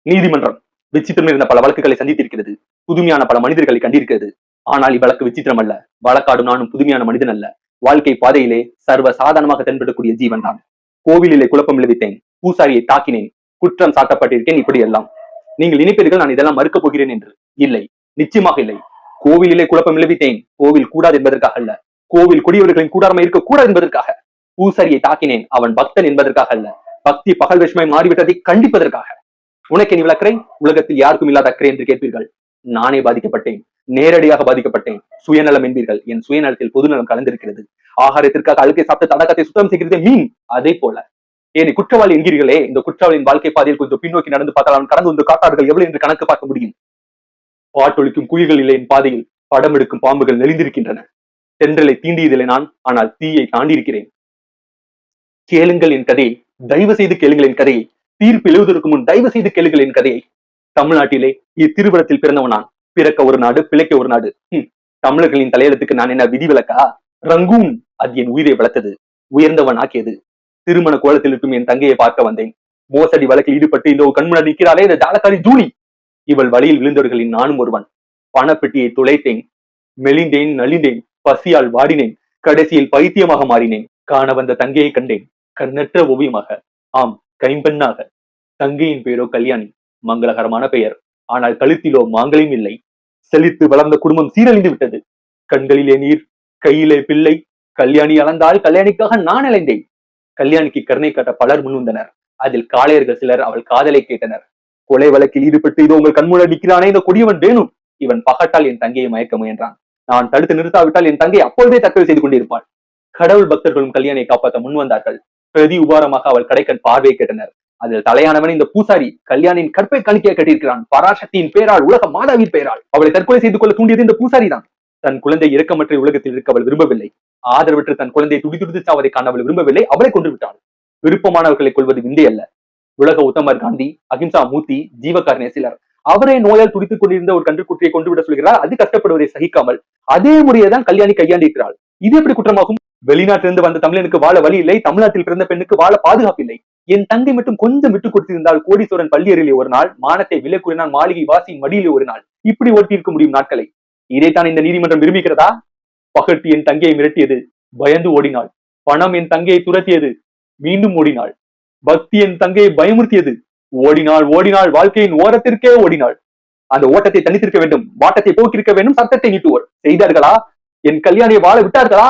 நீதிமன்றம் விசித்திரம் இருந்த பல வழக்குகளை சந்தித்திருக்கிறது. புதுமையான பல மனிதர்களை கண்டிருக்கிறது. ஆனால் இவ்வழக்கு விசித்திரம் அல்ல. வழக்காடும் நானும் புதுமையான மனிதன் அல்ல. வாழ்க்கை பாதையிலே சர்வ சாதாரணமாக தென்படக்கூடிய ஜீவன் தான். கோவிலிலே குழப்பம் விளைவித்தேன். பூசாரியை தாக்கினேன். குற்றம் சாட்டப்பட்டிருக்கேன். இப்படி எல்லாம் நீங்கள் நினைப்பீர்கள் நான் இதெல்லாம் மறுக்கப் போகிறேன் என்று. இல்லை, நிச்சயமாக இல்லை. கோவிலிலே குழப்பம் விளைவித்தேன். கோவில் கூடாது என்பதற்காக அல்ல. கோவில் குடியவர்களின் கூடாரமாக இருக்கக்கூடாது என்பதற்காக. பூசாரியை தாக்கினேன். அவன் பக்தன் என்பதற்காக அல்ல. பக்தி பகல் விஷமாய் மாறிவிட்டதை கண்டிப்பதற்காக. உனக்கு நீ விளக்கறை உலகத்தில் யாருக்கும் இல்லாத அக்கறை என்று கேட்பீர்கள். நானே பாதிக்கப்பட்டேன். நேரடியாக பாதிக்கப்பட்டேன். சுயநலம் என்பீர்கள். என் சுயநலத்தில் பொதுநலம் கலந்திருக்கிறது. ஆகாரத்திற்காக அழுக்கை சாப்பிட்டு தடக்கத்தை சுத்தம் செய்கிறது மீன். அதே போல ஏன் குற்றவாளி என்கிறீர்களே, இந்த குற்றவாளியின் வாழ்க்கை பாதையில் கொஞ்சம் பின்னோக்கி நடந்து பார்த்தால் அவன் கடந்து வந்து காட்டார்கள் எவ்வளவு என்று கணக்கு பார்க்க முடியும். பாட்டொழிக்கும் குயில்கள் இல்லை என் பாதையில். படம் எடுக்கும் பாம்புகள் நெளிந்திருக்கின்றன. தென்றலை தீண்டியதில்லை நான், ஆனால் தீயை தாண்டி இருக்கிறேன். கேளுங்கள் என் கதையை, தயவு செய்து கேளுங்கள் என் கதையை. தீர்ப்பு எழுவதற்கு முன் தயவு செய்து கேளுங்கள் என் கதையை. தமிழ்நாட்டிலே இத்திருவிடத்தில் பிறந்தவன் நான். பிறக்க ஒரு நாடு, பிழைக்க ஒரு நாடு. தமிழர்களின் தலையெழுத்துக்கு நான் என்ன விதிவிலக்கா? ரங்கூன் அது என் உயிரை வளர்த்தது, உயர்ந்தவன் ஆக்கியது. திருமண கோலத்தில் இருக்கும் என் தங்கையை பார்க்க வந்தேன். மோசடி வழக்கில் ஈடுபட்டு இந்த கண்முன்னாடி நிற்கிறாளே இந்த ஜாலக்காரி ஜூலி, இவள் வழியில் விழுந்தவர்களின் நானும் ஒருவன். பணப்பெட்டியை துளைத்தேன், மெலிந்தேன், நலிந்தேன், பசியால் வாடினேன், கடைசியில் பைத்தியமாக மாறினேன். காண வந்த தங்கையை கண்டேன், கண்ணற்ற ஓவியமாக, ஆம் கைம்பெண்ணாக. தங்கையின் பெயரோ கல்யாணி, மங்களகரமான பெயர். ஆனால் கழுத்திலோ மாங்கலையும் இல்லை. செழித்து வளர்ந்த குடும்பம் சீரழிந்து விட்டது. கண்களிலே நீர், கையிலே பிள்ளை. கல்யாணி அளந்தால் கல்யாணிக்காக நான் அலைந்தேன். கல்யாணிக்கு கருணை காட்ட பலர் முன்வந்தனர். அதில் காளையர்கள் சிலர் அவள் காதலை கேட்டனர். கொலை வழக்கில் ஈடுபட்டு இதோ உங்கள் கண்முன்னாடி நிற்கிறானே இந்த கொடியவன் வேணும். இவன் பகட்டால் என் தங்கையை மயக்க முயன்றான். நான் தடுத்து நிறுத்தாவிட்டால் என் தங்கை அப்பொழுதே தற்கொலை செய்து கொண்டிருப்பாள். கடவுள் பக்தர்களும் கல்யாணியை காப்பாற்ற முன் வந்தார்கள். பிரதி உபாரமாக அவள் கடைக்கண் பார்வையை கேட்டனர். அதில் தலையானவன் இந்த பூசாரி கல்யாணியின் கற்பை கணிக்கையை கட்டியிருக்கிறான். பராசக்தியின் பெயரால், உலக மாதாவின் பெயரால் அவளை தற்கொலை செய்து கொள்ள தூண்டியது இந்த பூசாரி தான். தன் குழந்தை இரக்கமற்ற உலகத்தில் இருக்க அவள் விரும்பவில்லை. ஆதரவற்று தன் குழந்தையை துடிதுடித்து சாவதை காண அவள் விரும்பவில்லை. அவளை கொண்டு விட்டாள். விருப்பமானவர்களை கொள்வது விந்தை அல்ல. உலக உத்தமர் காந்தி, அகிம்சா மூர்த்தி, ஜீவகாரணிய சிலர் அவரே நோயால் துடித்துக் கொண்டிருந்த ஒரு கன்றுக்குட்டியை கொண்டு விட சொல்கிறார். அது கஷ்டப்படுவதை சகிக்காமல் அதே முறையை தான் கல்யாணி கையாண்டு இருக்கிறாள். இது எப்படி குற்றமாகும்? வெளிநாட்டிலிருந்து வந்த தமிழனுக்கு வாழ வழி இல்லை, தமிழ்நாட்டில் பிறந்த பெண்ணுக்கு வாழ பாதுகாப்பு இல்லை. என் தங்கை மட்டும் கொஞ்சம் விட்டு கொடுத்திருந்தால் கோடீஸ்வரன் பள்ளியறையிலே ஒரு நாள், மானத்தை விலை கூறினால் மாளிகை வாசியின் மடியிலே ஒரு நாள், இப்படி ஓட்டி இருக்க முடியும் நாட்களை. இதைத்தான் இந்த நீதிமன்றம் விரும்புகிறதா? பகட்டு என் தங்கையை மிரட்டியது, பயந்து ஓடினாள். பணம் என் தங்கையை துரத்தியது, மீண்டும் ஓடினாள். பக்தி என் தங்கையை பயமுறுத்தியது, ஓடினாள் ஓடினாள், வாழ்க்கையின் ஓரத்திற்கே ஓடினாள். அந்த ஓட்டத்தை தனித்திருக்க வேண்டும், வாட்டத்தை போக்கிருக்க வேண்டும், சத்தத்தை நீட்டுவோர் செய்தார்களா? என் கல்யாணியை வாழ விட்டார்களா?